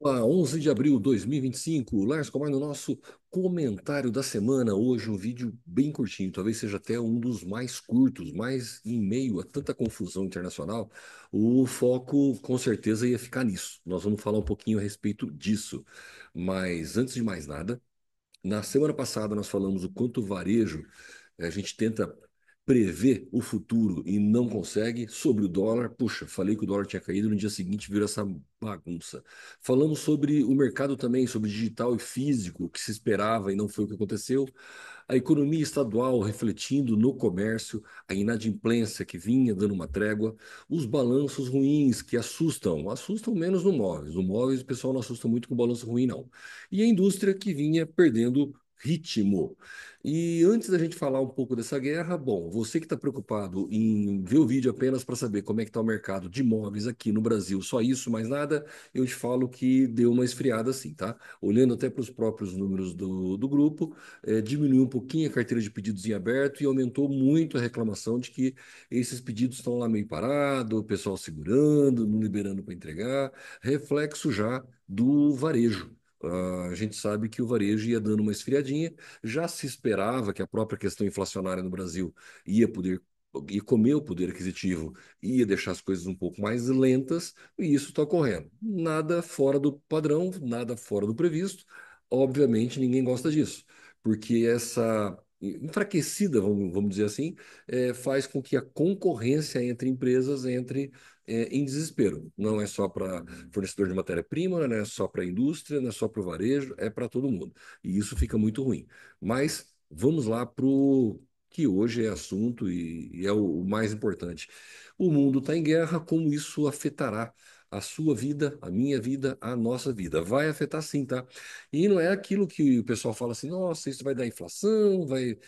Olá, 11 de abril de 2025, Lars Comar no nosso comentário da semana. Hoje um vídeo bem curtinho, talvez seja até um dos mais curtos, mas em meio a tanta confusão internacional, o foco com certeza ia ficar nisso. Nós vamos falar um pouquinho a respeito disso. Mas antes de mais nada, na semana passada nós falamos o quanto o varejo, a gente tenta prever o futuro e não consegue. Sobre o dólar, puxa, falei que o dólar tinha caído, no dia seguinte virou essa bagunça. Falamos sobre o mercado também, sobre digital e físico, o que se esperava e não foi o que aconteceu. A economia estadual refletindo no comércio, a inadimplência que vinha dando uma trégua, os balanços ruins que assustam menos no móveis. No móveis o pessoal não assusta muito com balanço ruim, não. E a indústria que vinha perdendo ritmo. E antes da gente falar um pouco dessa guerra, bom, você que está preocupado em ver o vídeo apenas para saber como é que está o mercado de imóveis aqui no Brasil, só isso, mais nada, eu te falo que deu uma esfriada assim, tá? Olhando até para os próprios números do grupo, diminuiu um pouquinho a carteira de pedidos em aberto e aumentou muito a reclamação de que esses pedidos estão lá meio parado, o pessoal segurando, não liberando para entregar, reflexo já do varejo. A gente sabe que o varejo ia dando uma esfriadinha, já se esperava que a própria questão inflacionária no Brasil ia comer o poder aquisitivo, ia deixar as coisas um pouco mais lentas, e isso está ocorrendo. Nada fora do padrão, nada fora do previsto. Obviamente, ninguém gosta disso, porque essa enfraquecida, vamos dizer assim, faz com que a concorrência entre empresas entre em desespero. Não é só para fornecedor de matéria-prima, não é só para a indústria, não é só para o varejo, é para todo mundo. E isso fica muito ruim. Mas vamos lá para o que hoje é assunto e é o mais importante. O mundo está em guerra, como isso afetará a sua vida, a minha vida, a nossa vida? Vai afetar sim, tá? E não é aquilo que o pessoal fala assim, nossa, isso vai dar inflação, vai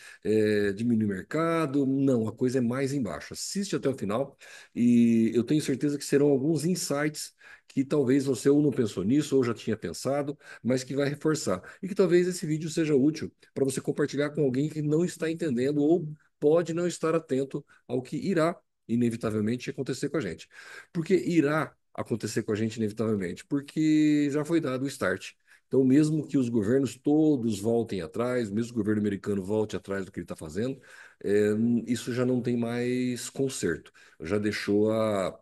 diminuir o mercado. Não, a coisa é mais embaixo. Assiste até o final e eu tenho certeza que serão alguns insights que talvez você ou não pensou nisso ou já tinha pensado, mas que vai reforçar. E que talvez esse vídeo seja útil para você compartilhar com alguém que não está entendendo ou pode não estar atento ao que irá inevitavelmente acontecer com a gente. Porque irá acontecer com a gente inevitavelmente, porque já foi dado o start. Então, mesmo que os governos todos voltem atrás, mesmo que o governo americano volte atrás do que ele está fazendo, é, isso já não tem mais conserto. Já deixou a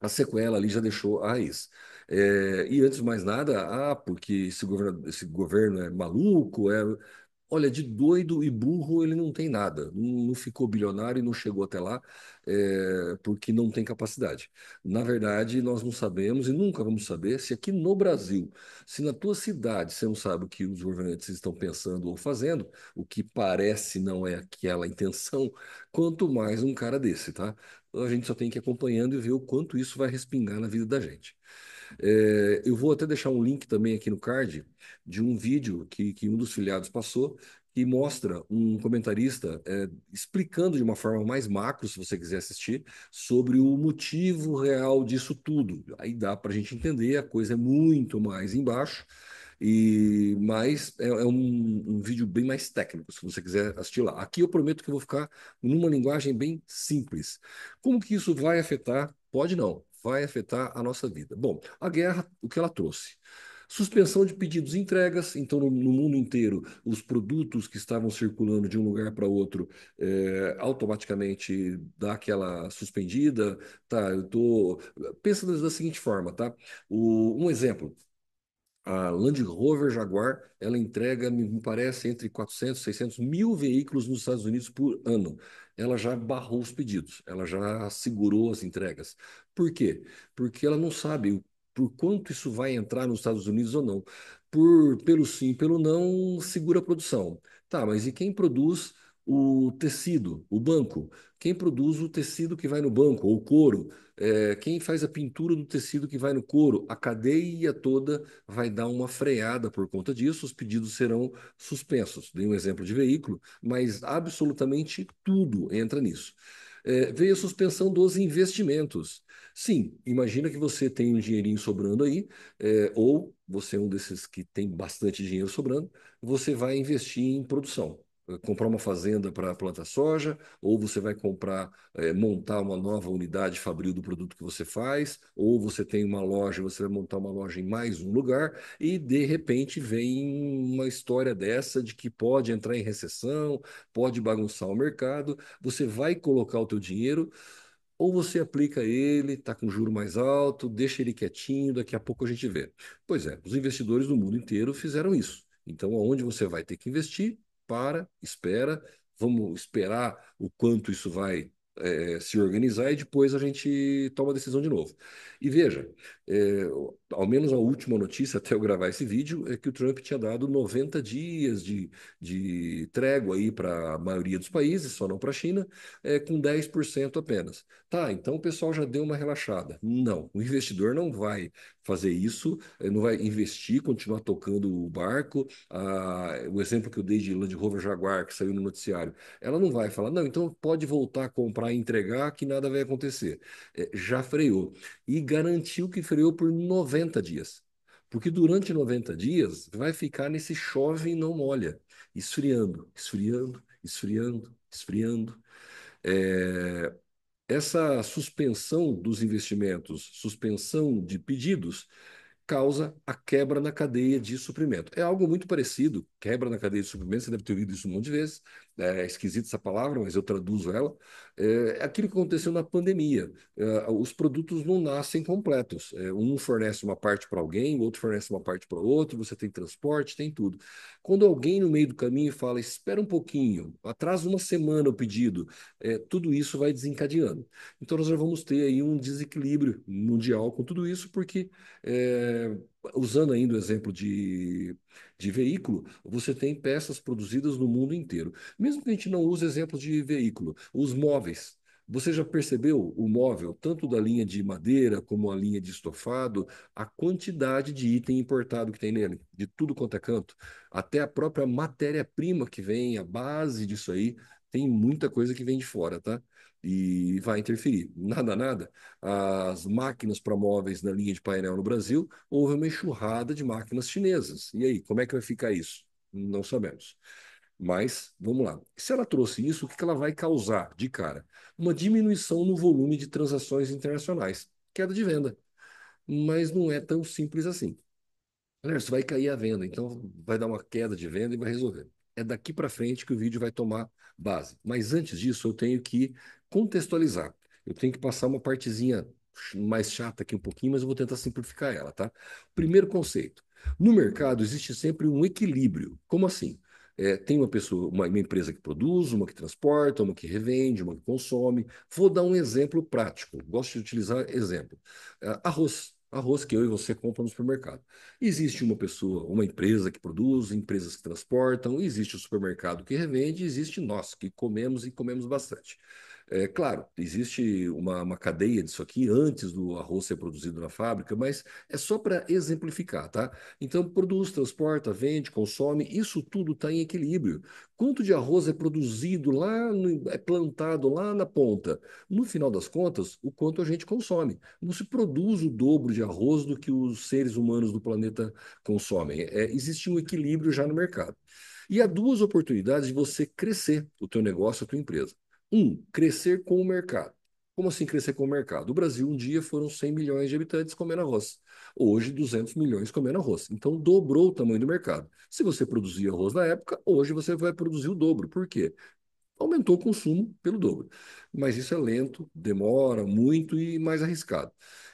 sequela ali, já deixou a raiz. E antes de mais nada, porque esse governo é maluco, olha, de doido e burro ele não tem nada. Não ficou bilionário e não chegou até lá porque não tem capacidade. Na verdade, nós não sabemos e nunca vamos saber se aqui no Brasil, se na tua cidade você não sabe o que os governantes estão pensando ou fazendo, o que parece não é aquela intenção, quanto mais um cara desse, tá? A gente só tem que ir acompanhando e ver o quanto isso vai respingar na vida da gente. Eu vou até deixar um link também aqui no card de um vídeo que um dos filiados passou, que mostra um comentarista explicando de uma forma mais macro, se você quiser assistir, sobre o motivo real disso tudo. Aí dá para a gente entender, a coisa é muito mais embaixo. Mas é um vídeo bem mais técnico, se você quiser assistir lá. Aqui eu prometo que eu vou ficar numa linguagem bem simples. Como que isso vai afetar? Pode não, vai afetar a nossa vida. Bom, a guerra, o que ela trouxe? Suspensão de pedidos e entregas, então no mundo inteiro, os produtos que estavam circulando de um lugar para outro automaticamente dá aquela suspendida. Tá, eu tô. Pensa da seguinte forma, tá? Um exemplo. A Land Rover Jaguar, ela entrega, me parece, entre 400 e 600 mil veículos nos Estados Unidos por ano. Ela já barrou os pedidos, ela já segurou as entregas. Por quê? Porque ela não sabe por quanto isso vai entrar nos Estados Unidos ou não. Pelo sim, pelo não, segura a produção. Tá, mas e quem produz o tecido, o banco? Quem produz o tecido que vai no banco, ou o couro? Quem faz a pintura do tecido que vai no couro? A cadeia toda vai dar uma freada por conta disso, os pedidos serão suspensos. Dei um exemplo de veículo, mas absolutamente tudo entra nisso. Veio a suspensão dos investimentos. Sim, imagina que você tem um dinheirinho sobrando aí, ou você é um desses que tem bastante dinheiro sobrando, você vai investir em produção. comprar uma fazenda para plantar soja, ou você vai comprar, montar uma nova unidade fabril do produto que você faz, ou você tem uma loja, você vai montar uma loja em mais um lugar, e de repente vem uma história dessa de que pode entrar em recessão, pode bagunçar o mercado, você vai colocar o teu dinheiro. Ou você aplica ele, está com juro mais alto, deixa ele quietinho, daqui a pouco a gente vê. Pois é, os investidores do mundo inteiro fizeram isso. Então, aonde você vai ter que investir, espera, vamos esperar o quanto isso vai se organizar e depois a gente toma a decisão de novo. E veja, é, ao menos a última notícia até eu gravar esse vídeo é que o Trump tinha dado 90 dias de trégua aí para a maioria dos países, só não para a China, com 10% apenas. Tá, então o pessoal já deu uma relaxada. Não, o investidor não vai fazer isso, não vai investir, continuar tocando o barco. O exemplo que eu dei de Land Rover Jaguar, que saiu no noticiário, ela não vai falar, não, então pode voltar a comprar e entregar que nada vai acontecer. Já freou. E garantiu que freou por 90 dias. Porque durante 90 dias vai ficar nesse chove e não molha, esfriando, esfriando, esfriando, esfriando. É, essa suspensão dos investimentos, suspensão de pedidos, causa a quebra na cadeia de suprimento. É algo muito parecido, quebra na cadeia de suprimento, você deve ter ouvido isso um monte de vezes, é esquisita essa palavra, mas eu traduzo ela. É aquilo que aconteceu na pandemia. Os produtos não nascem completos. Um fornece uma parte para alguém, o outro fornece uma parte para o outro, você tem transporte, tem tudo. Quando alguém no meio do caminho fala, espera um pouquinho, atrasa uma semana o pedido, tudo isso vai desencadeando. Então nós já vamos ter aí um desequilíbrio mundial com tudo isso, porque é, usando ainda o exemplo de veículo, você tem peças produzidas no mundo inteiro. Mesmo que a gente não use exemplos de veículo, os móveis. Você já percebeu o móvel, tanto da linha de madeira como a linha de estofado, a quantidade de item importado que tem nele, de tudo quanto é canto, até a própria matéria-prima que vem, a base disso aí, tem muita coisa que vem de fora, tá? E vai interferir. Nada, nada. As máquinas para móveis na linha de painel no Brasil, houve uma enxurrada de máquinas chinesas. E aí, como é que vai ficar isso? Não sabemos. Mas, vamos lá. Se ela trouxe isso, o que ela vai causar de cara? Uma diminuição no volume de transações internacionais, queda de venda. Mas não é tão simples assim. Lerson, vai cair a venda, então vai dar uma queda de venda e vai resolver. É daqui para frente que o vídeo vai tomar base. Mas antes disso, eu tenho que contextualizar. Eu tenho que passar uma partezinha mais chata aqui um pouquinho, mas eu vou tentar simplificar ela, tá? Primeiro conceito. No mercado existe sempre um equilíbrio. Como assim? Tem uma pessoa, uma empresa que produz, uma que transporta, uma que revende, uma que consome. Vou dar um exemplo prático. Gosto de utilizar exemplo. Arroz. Arroz que eu e você compram no supermercado. Existe uma pessoa, uma empresa que produz, empresas que transportam, existe o supermercado que revende, existe nós que comemos e comemos bastante. Claro, existe uma cadeia disso aqui antes do arroz ser produzido na fábrica, mas é só para exemplificar, tá? Então, produz, transporta, vende, consome, isso tudo está em equilíbrio. Quanto de arroz é produzido lá, é plantado lá na ponta? No final das contas, o quanto a gente consome. Não se produz o dobro de arroz do que os seres humanos do planeta consomem. Existe um equilíbrio já no mercado. E há duas oportunidades de você crescer o teu negócio, a tua empresa. Crescer com o mercado. Como assim crescer com o mercado? O Brasil um dia foram 100 milhões de habitantes comendo arroz. Hoje, 200 milhões comendo arroz. Então, dobrou o tamanho do mercado. Se você produzia arroz na época, hoje você vai produzir o dobro. Por quê? Aumentou o consumo pelo dobro. Mas isso é lento, demora muito e mais arriscado.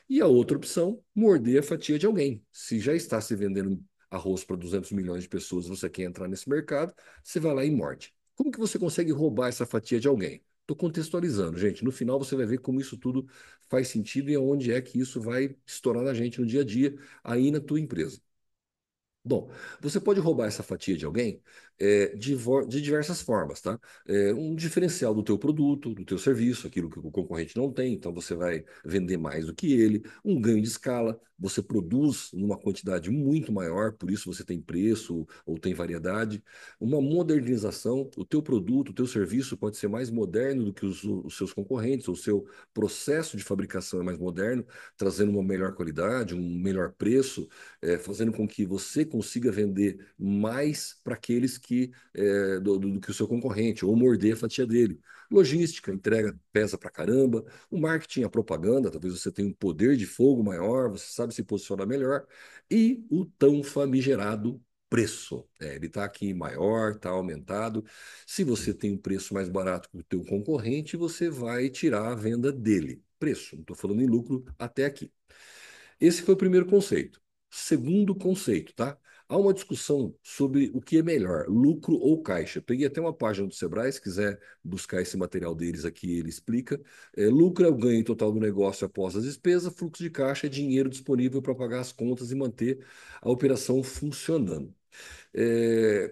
E a outra opção, morder a fatia de alguém. Se já está se vendendo arroz para 200 milhões de pessoas, você quer entrar nesse mercado, você vai lá e morde. Como que você consegue roubar essa fatia de alguém? Estou contextualizando, gente. No final você vai ver como isso tudo faz sentido e aonde é que isso vai estourar na gente no dia a dia, aí na tua empresa. Bom, você pode roubar essa fatia de alguém de diversas formas, tá? Um diferencial do teu produto, do teu serviço, aquilo que o concorrente não tem, então você vai vender mais do que ele, um ganho de escala, você produz numa quantidade muito maior, por isso você tem preço ou tem variedade, uma modernização, o teu produto, o teu serviço pode ser mais moderno do que os seus concorrentes, o seu processo de fabricação é mais moderno, trazendo uma melhor qualidade, um melhor preço, fazendo com que você consiga vender mais para aqueles do que o seu concorrente, ou morder a fatia dele. Logística, entrega pesa pra caramba. O marketing, a propaganda, talvez você tenha um poder de fogo maior, você sabe se posicionar melhor. E o tão famigerado preço. Ele está aqui maior, está aumentado. Se você tem um preço mais barato que o teu concorrente, você vai tirar a venda dele. Preço, não estou falando em lucro até aqui. Esse foi o primeiro conceito. Segundo conceito, tá? Há uma discussão sobre o que é melhor, lucro ou caixa. Peguei até uma página do Sebrae, se quiser buscar esse material deles aqui, ele explica. Lucro é o ganho total do negócio após as despesas, fluxo de caixa é dinheiro disponível para pagar as contas e manter a operação funcionando.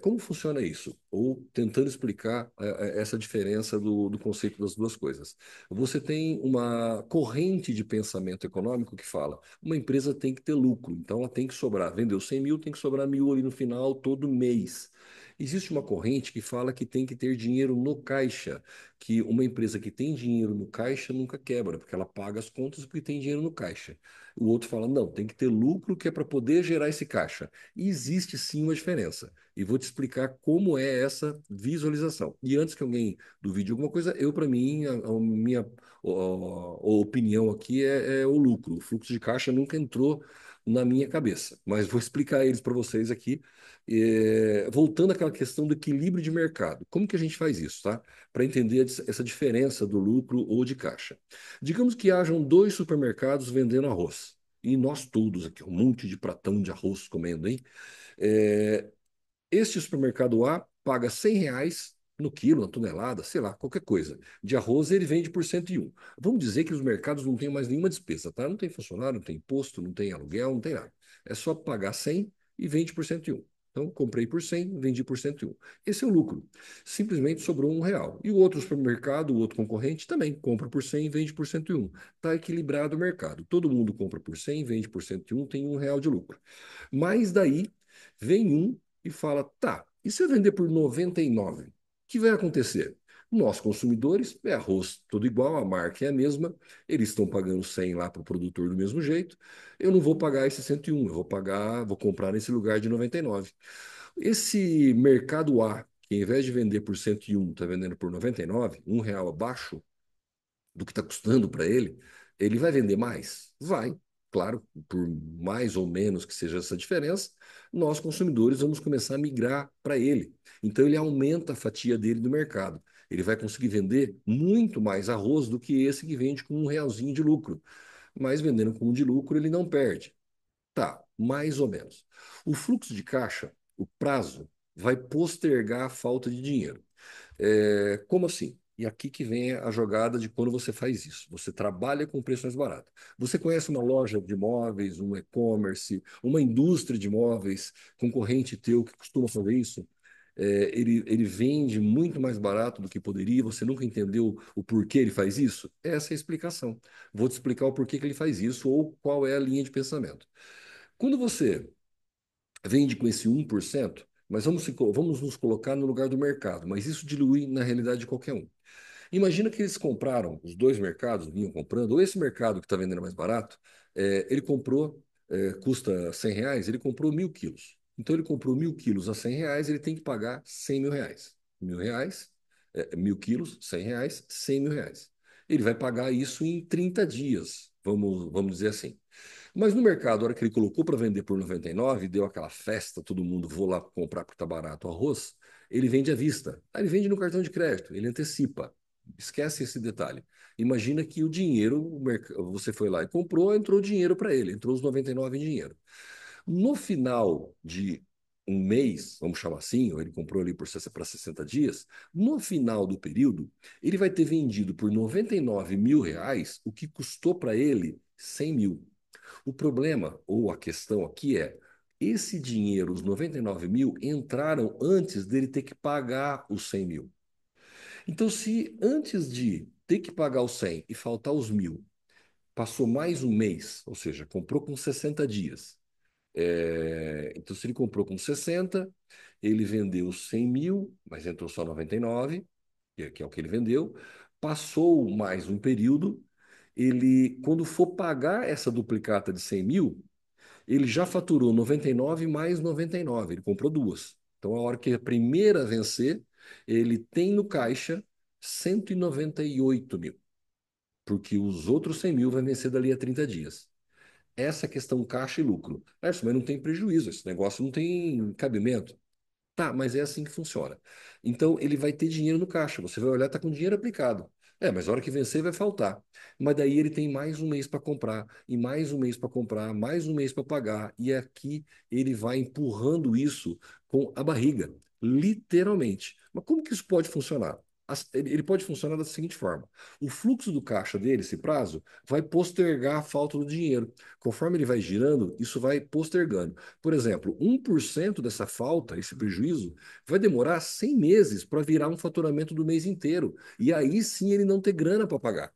Como funciona isso? Ou tentando explicar essa diferença do conceito das duas coisas. Você tem uma corrente de pensamento econômico que fala: uma empresa tem que ter lucro, então ela tem que sobrar. Vendeu 100 mil, tem que sobrar 1.000 ali no final todo mês. Existe uma corrente que fala que tem que ter dinheiro no caixa, que uma empresa que tem dinheiro no caixa nunca quebra, porque ela paga as contas porque tem dinheiro no caixa. O outro fala: não, tem que ter lucro que é para poder gerar esse caixa. E existe sim uma diferença. E vou te explicar como é essa visualização. E antes que alguém duvide alguma coisa, para mim, a minha opinião aqui é o lucro. O fluxo de caixa nunca entrou na minha cabeça, mas vou explicar eles para vocês aqui. Voltando àquela questão do equilíbrio de mercado. Como que a gente faz isso, tá? Para entender essa diferença do lucro ou de caixa. Digamos que hajam dois supermercados vendendo arroz. E nós todos aqui, um monte de pratão de arroz comendo, hein? É, Este supermercado A paga R$ 100 no quilo, na tonelada, sei lá, qualquer coisa. De arroz ele vende por 101. Vamos dizer que os mercados não têm mais nenhuma despesa, tá? Não tem funcionário, não tem imposto, não tem aluguel, não tem nada. É só pagar 100 e vende por 101. Então, comprei por 100, vendi por 101. Esse é o lucro. Simplesmente sobrou R$ 1. E o outro supermercado, o outro concorrente, também compra por 100 e vende por 101. Está equilibrado o mercado. Todo mundo compra por 100, vende por 101, tem R$ 1 de lucro. Mas daí vem um e fala: tá, e se eu vender por 99? O que vai acontecer? Nós, consumidores, é arroz tudo igual, a marca é a mesma, eles estão pagando 100 lá para o produtor do mesmo jeito, eu não vou pagar esse 101, eu vou comprar nesse lugar de 99. Esse mercado A, que ao invés de vender por 101, está vendendo por 99, R$ 1 abaixo do que está custando para ele vai vender mais? Vai. Claro, por mais ou menos que seja essa diferença, nós consumidores vamos começar a migrar para ele. Então ele aumenta a fatia dele do mercado. Ele vai conseguir vender muito mais arroz do que esse que vende com R$ 1 de lucro. Mas vendendo com 1 de lucro, ele não perde. Tá, mais ou menos. O fluxo de caixa, o prazo, vai postergar a falta de dinheiro. Como assim? E aqui que vem a jogada de quando você faz isso. Você trabalha com preço mais barato. Você conhece uma loja de imóveis, um e-commerce, uma indústria de imóveis, concorrente teu que costuma fazer isso? Ele vende muito mais barato do que poderia, você nunca entendeu o porquê ele faz isso? Essa é a explicação. Vou te explicar o porquê que ele faz isso ou qual é a linha de pensamento. Quando você vende com esse 1%, mas vamos nos colocar no lugar do mercado, mas isso dilui na realidade de qualquer um. Imagina que eles compraram, os dois mercados vinham comprando, ou esse mercado que está vendendo mais barato, ele comprou, custa R$ 100, ele comprou 1.000 quilos. Então ele comprou 1.000 quilos a R$ 100, ele tem que pagar R$ 100.000. R$ 1.000, 1.000 quilos, R$ 100, R$ 100.000. Ele vai pagar isso em 30 dias, vamos dizer assim. Mas no mercado, a hora que ele colocou para vender por 99, deu aquela festa, todo mundo vou lá comprar porque está barato o arroz, ele vende à vista. Aí ele vende no cartão de crédito, ele antecipa. Esquece esse detalhe. Imagina que o dinheiro, você foi lá e comprou, entrou dinheiro para ele, entrou os 99 em dinheiro. No final de um mês, vamos chamar assim, ou ele comprou ali para 60 dias, no final do período, ele vai ter vendido por R$ 99.000 o que custou para ele 100 mil. O problema, ou a questão aqui é, esse dinheiro, os 99 mil, entraram antes dele ter que pagar os 100 mil. Então, se antes de ter que pagar os 100 e faltar os 1.000, passou mais um mês, ou seja, comprou com 60 dias. Então, se ele comprou com 60, ele vendeu 100 mil, mas entrou só 99, que é o que ele vendeu. Passou mais um período, ele, quando for pagar essa duplicata de 100 mil, ele já faturou 99 mais 99, ele comprou duas. Então, a hora que a primeira vencer, ele tem no caixa 198 mil, porque os outros 100 mil vai vencer dali a 30 dias. Essa questão caixa e lucro. Mas não tem prejuízo, esse negócio não tem cabimento. Tá, mas é assim que funciona. Então, ele vai ter dinheiro no caixa. Você vai olhar, tá com dinheiro aplicado. Mas a hora que vencer vai faltar. Mas daí ele tem mais um mês para comprar, e mais um mês para comprar, mais um mês para pagar. E aqui ele vai empurrando isso com a barriga, literalmente. Mas como que isso pode funcionar? Ele pode funcionar da seguinte forma: o fluxo do caixa dele, esse prazo, vai postergar a falta do dinheiro. Conforme ele vai girando, isso vai postergando. Por exemplo, 1% dessa falta, esse prejuízo, vai demorar 100 meses para virar um faturamento do mês inteiro. E aí sim ele não ter grana para pagar.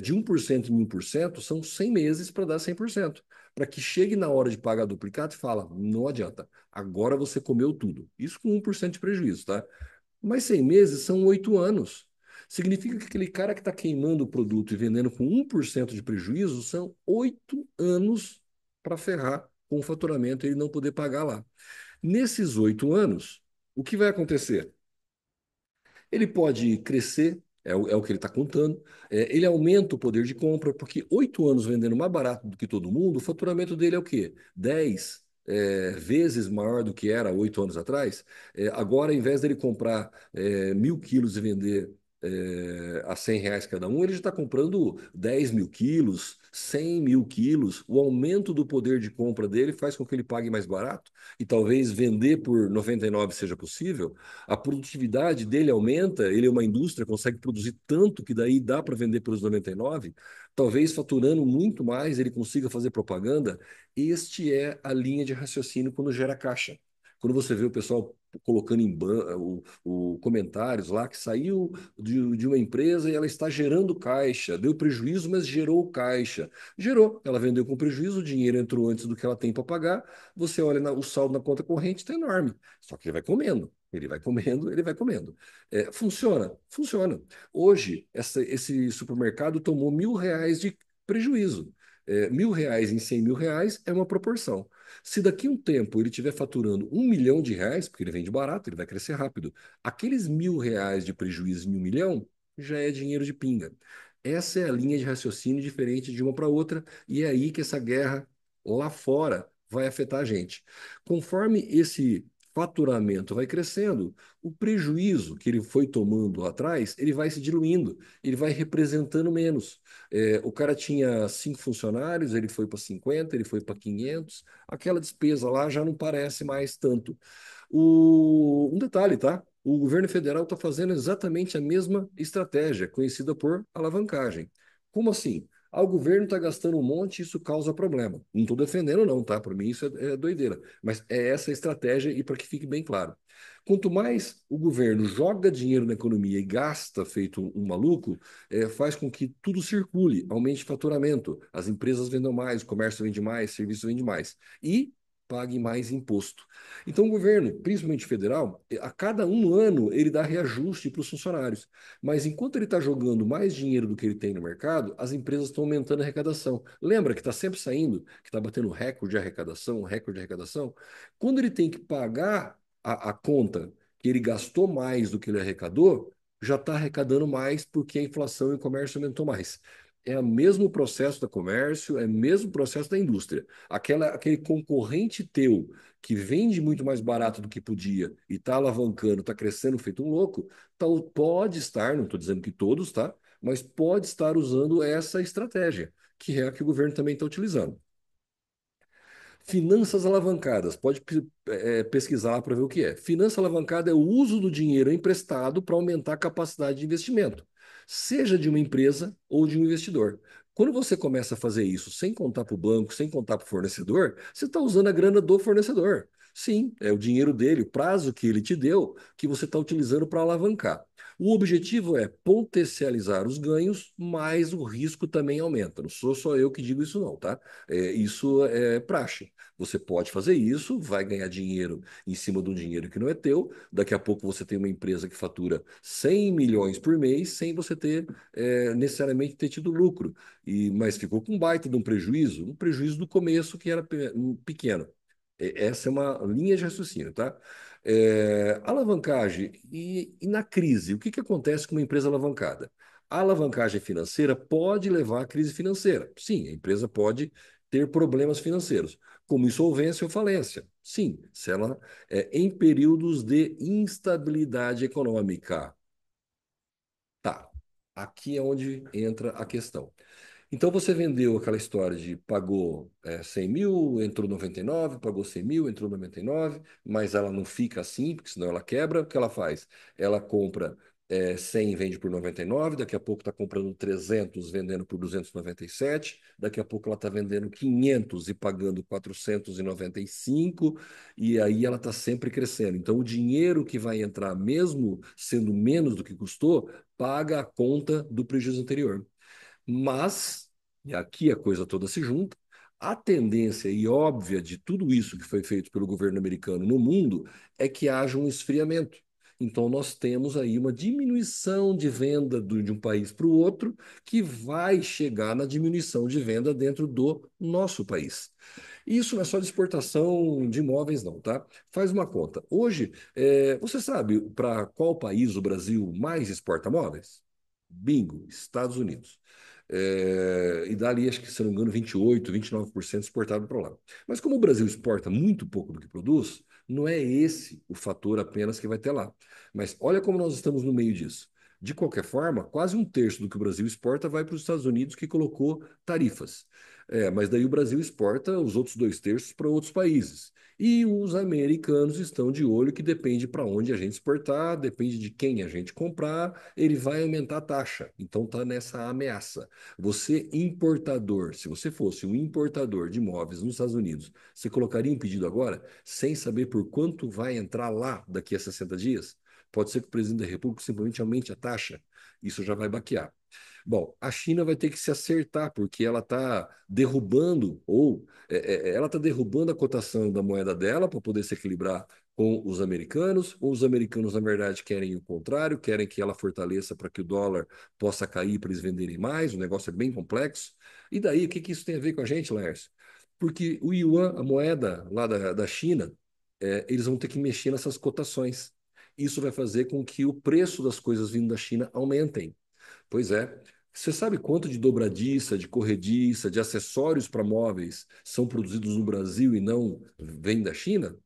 De 1% em 1% são 100 meses para dar 100%. Para que chegue na hora de pagar duplicado e fala, não adianta, agora você comeu tudo. Isso com 1% de prejuízo, tá? Mas 100 meses são 8 anos. Significa que aquele cara que está queimando o produto e vendendo com 1% de prejuízo são 8 anos para ferrar com o faturamento e ele não poder pagar lá. Nesses 8 anos, o que vai acontecer? Ele pode crescer, é o que ele está contando, ele aumenta o poder de compra, porque 8 anos vendendo mais barato do que todo mundo, o faturamento dele é o quê? 10 vezes maior do que era 8 anos atrás. Agora, ao invés dele comprar 1.000 quilos e vender a R$ 100 cada um, ele já está comprando 10 mil quilos, 100 mil quilos. O aumento do poder de compra dele faz com que ele pague mais barato e talvez vender por 99 seja possível. A produtividade dele aumenta, ele é uma indústria, consegue produzir tanto que daí dá para vender pelos 99, talvez faturando muito mais ele consiga fazer propaganda. Este é a linha de raciocínio quando gera caixa. Quando você vê o pessoal colocando em comentários lá que saiu de uma empresa e ela está gerando caixa, deu prejuízo, mas gerou caixa. Gerou, ela vendeu com prejuízo, o dinheiro entrou antes do que ela tem para pagar, você olha o saldo na conta corrente, está enorme. Só que ele vai comendo. Ele vai comendo, ele vai comendo. Funciona? Funciona. Hoje, esse supermercado tomou R$ 1.000 de prejuízo. R$ 1.000 em R$ 100.000 é uma proporção. Se daqui a um tempo ele estiver faturando R$ 1 milhão, porque ele vende barato, ele vai crescer rápido, aqueles R$ 1.000 de prejuízo em 1 milhão já é dinheiro de pinga. Essa é a linha de raciocínio diferente de uma para outra, e é aí que essa guerra lá fora vai afetar a gente. Conforme esse faturamento vai crescendo, o prejuízo que ele foi tomando lá atrás, ele vai se diluindo, ele vai representando menos. O cara tinha 5 funcionários, ele foi para 50, ele foi para 500, aquela despesa lá já não parece mais tanto. Um detalhe, tá? O governo federal está fazendo exatamente a mesma estratégia, conhecida por alavancagem. Como assim? O governo está gastando um monte e isso causa problema. Não estou defendendo, não, tá? Para mim isso é doideira. Mas é essa a estratégia e para que fique bem claro. Quanto mais o governo joga dinheiro na economia e gasta feito um maluco, faz com que tudo circule, aumente o faturamento, as empresas vendam mais, o comércio vende mais, o serviço vende mais. E pague mais imposto. Então, o governo, principalmente federal, a cada um ano ele dá reajuste para os funcionários. Mas enquanto ele está jogando mais dinheiro do que ele tem no mercado, as empresas estão aumentando a arrecadação. Lembra que está sempre saindo, que está batendo recorde de arrecadação, recorde de arrecadação? Quando ele tem que pagar a conta que ele gastou mais do que ele arrecadou, já está arrecadando mais porque a inflação e o comércio aumentou mais. É o mesmo processo da comércio, é o mesmo processo da indústria. Aquele concorrente teu que vende muito mais barato do que podia e está alavancando, está crescendo feito um louco, pode estar, não estou dizendo que todos, tá? Mas pode estar usando essa estratégia, que é a que o governo também está utilizando. Finanças alavancadas, pode pesquisar para ver o que é. Finança alavancada é o uso do dinheiro emprestado para aumentar a capacidade de investimento, seja de uma empresa ou de um investidor. Quando você começa a fazer isso sem contar para o banco, sem contar para o fornecedor, você está usando a grana do fornecedor. Sim, é o dinheiro dele, o prazo que ele te deu, que você está utilizando para alavancar. O objetivo é potencializar os ganhos, mas o risco também aumenta. Não sou só eu que digo isso, não, tá? Isso é praxe. Você pode fazer isso, vai ganhar dinheiro em cima de um dinheiro que não é teu. Daqui a pouco você tem uma empresa que fatura 100 milhões por mês sem você ter necessariamente ter tido lucro. Mas ficou com um baita de um prejuízo do começo que era pequeno. Essa é uma linha de raciocínio, tá? Alavancagem e na crise, o que que acontece com uma empresa alavancada? A alavancagem financeira pode levar à crise financeira. Sim, a empresa pode ter problemas financeiros, como insolvência ou falência. Sim, se ela em períodos de instabilidade econômica. Tá. Aqui é onde entra a questão. Então você vendeu aquela história de pagou 100 mil, entrou 99, pagou 100 mil, entrou 99, mas ela não fica assim, porque senão ela quebra. O que ela faz? Ela compra 100 e vende por 99, daqui a pouco está comprando 300, vendendo por 297, daqui a pouco ela está vendendo 500 e pagando 495, e aí ela está sempre crescendo. Então o dinheiro que vai entrar, mesmo sendo menos do que custou, paga a conta do prejuízo anterior. Mas, e aqui a coisa toda se junta, a tendência e óbvia de tudo isso que foi feito pelo governo americano no mundo é que haja um esfriamento. Então, nós temos aí uma diminuição de venda de um país para o outro, que vai chegar na diminuição de venda dentro do nosso país. E isso não é só de exportação de imóveis, não, tá? Faz uma conta. Hoje, você sabe para qual país o Brasil mais exporta móveis? Bingo, Estados Unidos. E dali, acho que, se não me engano, 28, 29% exportado para lá. Mas como o Brasil exporta muito pouco do que produz, não é esse o fator apenas que vai ter lá. Mas olha como nós estamos no meio disso. De qualquer forma, quase um terço do que o Brasil exporta vai para os Estados Unidos, que colocou tarifas. Mas daí o Brasil exporta os outros dois terços para outros países. E os americanos estão de olho que depende para onde a gente exportar, depende de quem a gente comprar, ele vai aumentar a taxa. Então está nessa ameaça. Você, importador, se você fosse um importador de imóveis nos Estados Unidos, você colocaria um pedido agora, sem saber por quanto vai entrar lá daqui a 60 dias? Pode ser que o presidente da República simplesmente aumente a taxa. Isso já vai baquear. Bom, a China vai ter que se acertar, porque ela está derrubando, ela está derrubando a cotação da moeda dela para poder se equilibrar com os americanos, ou os americanos, na verdade, querem o contrário, querem que ela fortaleça para que o dólar possa cair para eles venderem mais, o negócio é bem complexo. E daí, o que que isso tem a ver com a gente, Laércio? Porque o yuan, a moeda lá da China, eles vão ter que mexer nessas cotações. Isso vai fazer com que o preço das coisas vindo da China aumentem. Pois é. Você sabe quanto de dobradiça, de corrediça, de acessórios para móveis são produzidos no Brasil e não vêm da China?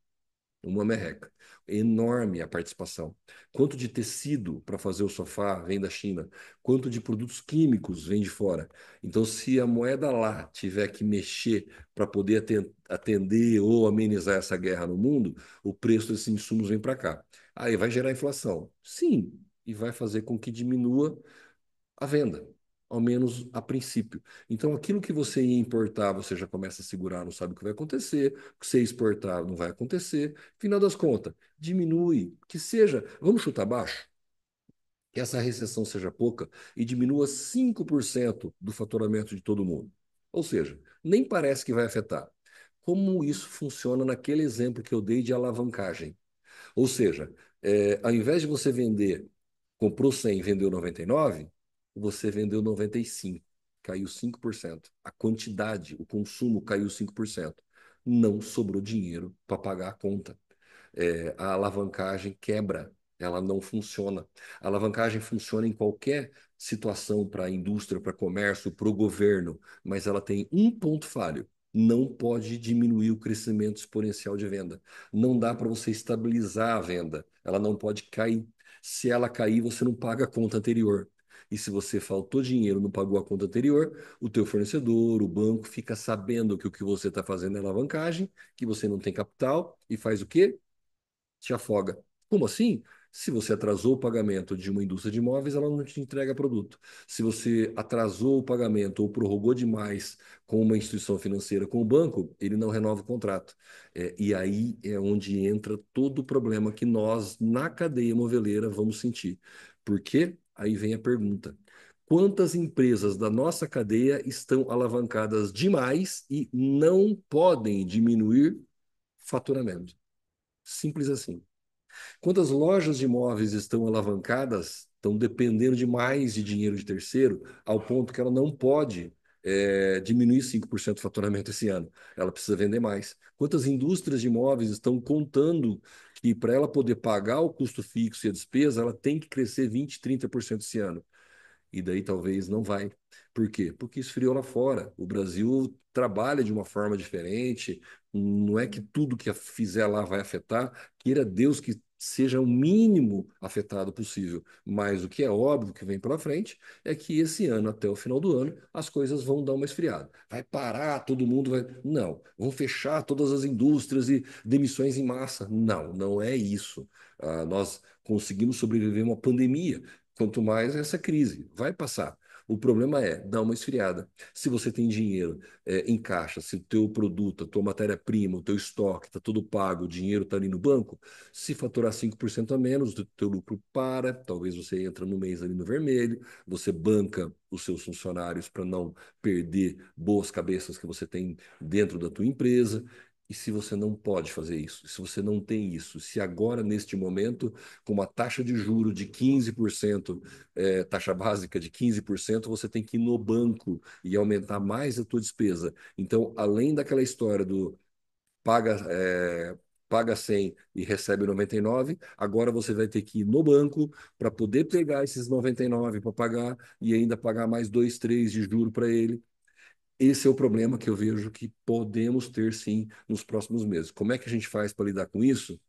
Uma merreca. Enorme a participação. Quanto de tecido para fazer o sofá vem da China? Quanto de produtos químicos vem de fora? Então, se a moeda lá tiver que mexer para poder atender ou amenizar essa guerra no mundo, o preço desses insumos vem para cá. Aí vai gerar inflação? Sim, e vai fazer com que diminua a venda, ao menos a princípio. Então, aquilo que você ia importar, você já começa a segurar, não sabe o que vai acontecer, o que você ia exportar não vai acontecer. Final das contas, diminui, que seja, vamos chutar baixo, que essa recessão seja pouca e diminua 5% do faturamento de todo mundo. Ou seja, nem parece que vai afetar. Como isso funciona naquele exemplo que eu dei de alavancagem? Ou seja, ao invés de você vender, comprou 100 e vendeu 99, você vendeu 95, caiu 5%. A quantidade, o consumo caiu 5%. Não sobrou dinheiro para pagar a conta. A alavancagem quebra, ela não funciona. A alavancagem funciona em qualquer situação para a indústria, para comércio, para o governo, mas ela tem um ponto falho. Não pode diminuir o crescimento exponencial de venda. Não dá para você estabilizar a venda. Ela não pode cair. Se ela cair, você não paga a conta anterior. E se você faltou dinheiro, não pagou a conta anterior, o teu fornecedor, o banco, fica sabendo que o que você está fazendo é alavancagem, que você não tem capital e faz o quê? Te afoga. Como assim? Se você atrasou o pagamento de uma indústria de imóveis, ela não te entrega produto. Se você atrasou o pagamento ou prorrogou demais com uma instituição financeira, com o banco, ele não renova o contrato. E aí é onde entra todo o problema que nós, na cadeia moveleira, vamos sentir. Por quê? Aí vem a pergunta. Quantas empresas da nossa cadeia estão alavancadas demais e não podem diminuir faturamento? Simples assim. Quantas lojas de imóveis estão alavancadas, estão dependendo demais de dinheiro de terceiro, ao ponto que ela não pode. diminuir 5% do faturamento esse ano. Ela precisa vender mais. Quantas indústrias de imóveis estão contando que para ela poder pagar o custo fixo e a despesa, ela tem que crescer 20, 30% esse ano? E daí talvez não vai. Por quê? Porque esfriou lá fora. O Brasil trabalha de uma forma diferente. Não é que tudo que fizer lá vai afetar. Queira Deus que seja o mínimo afetado possível. Mas o que é óbvio que vem pela frente é que esse ano, até o final do ano, as coisas vão dar uma esfriada. Vai parar, todo mundo vai. Não. Vão fechar todas as indústrias e demissões em massa. Não, não é isso. Nós conseguimos sobreviver a uma pandemia. Quanto mais essa crise vai passar. O problema é dar uma esfriada. Se você tem dinheiro em caixa, se o teu produto, a tua matéria-prima, o teu estoque está tudo pago, o dinheiro está ali no banco, se faturar 5% a menos, o teu lucro para, talvez você entra no mês ali no vermelho, você banca os seus funcionários para não perder boas cabeças que você tem dentro da tua empresa. E se você não pode fazer isso, se você não tem isso, se agora, neste momento, com uma taxa de juro de 15%, taxa básica de 15%, você tem que ir no banco e aumentar mais a tua despesa. Então, além daquela história do paga, paga 100 e recebe 99, agora você vai ter que ir no banco para poder pegar esses 99 para pagar e ainda pagar mais 2, 3 de juro para ele. Esse é o problema que eu vejo que podemos ter sim nos próximos meses. Como é que a gente faz para lidar com isso?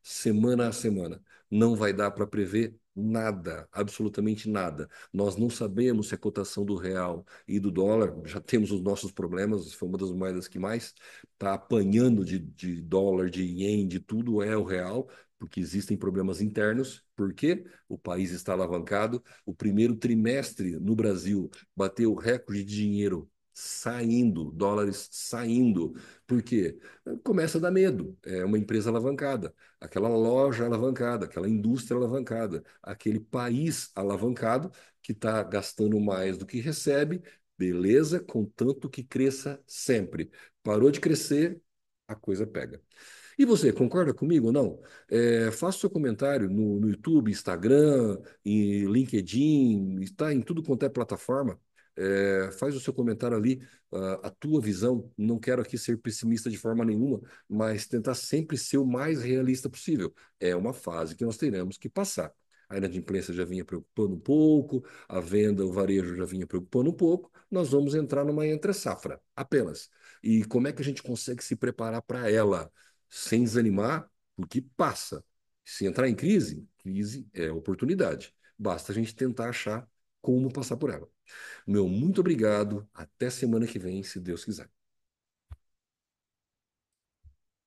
Semana a semana. Não vai dar para prever nada, absolutamente nada. Nós não sabemos se a cotação do real e do dólar, já temos os nossos problemas, foi uma das moedas que mais está apanhando de dólar, de ien, de tudo é o real, porque existem problemas internos. Por quê? O país está alavancado. O primeiro trimestre no Brasil bateu recorde de dinheiro saindo, dólares saindo. Por quê? Começa a dar medo. É uma empresa alavancada, aquela loja alavancada, aquela indústria alavancada, aquele país alavancado que está gastando mais do que recebe, beleza, contanto que cresça sempre. Parou de crescer, a coisa pega. E você, concorda comigo ou não? Faça seu comentário no YouTube, Instagram, em LinkedIn, está em tudo quanto é plataforma. Faz o seu comentário ali, a tua visão. Não quero aqui ser pessimista de forma nenhuma, mas tentar sempre ser o mais realista possível. É uma fase que nós teremos que passar. A inadimplência já vinha preocupando um pouco, a venda, o varejo já vinha preocupando um pouco. Nós vamos entrar numa entre-safra, apenas. E como é que a gente consegue se preparar para ela sem desanimar? Porque passa. Se entrar em crise, crise é oportunidade. Basta a gente tentar achar como passar por ela. Meu muito obrigado. Até semana que vem, se Deus quiser.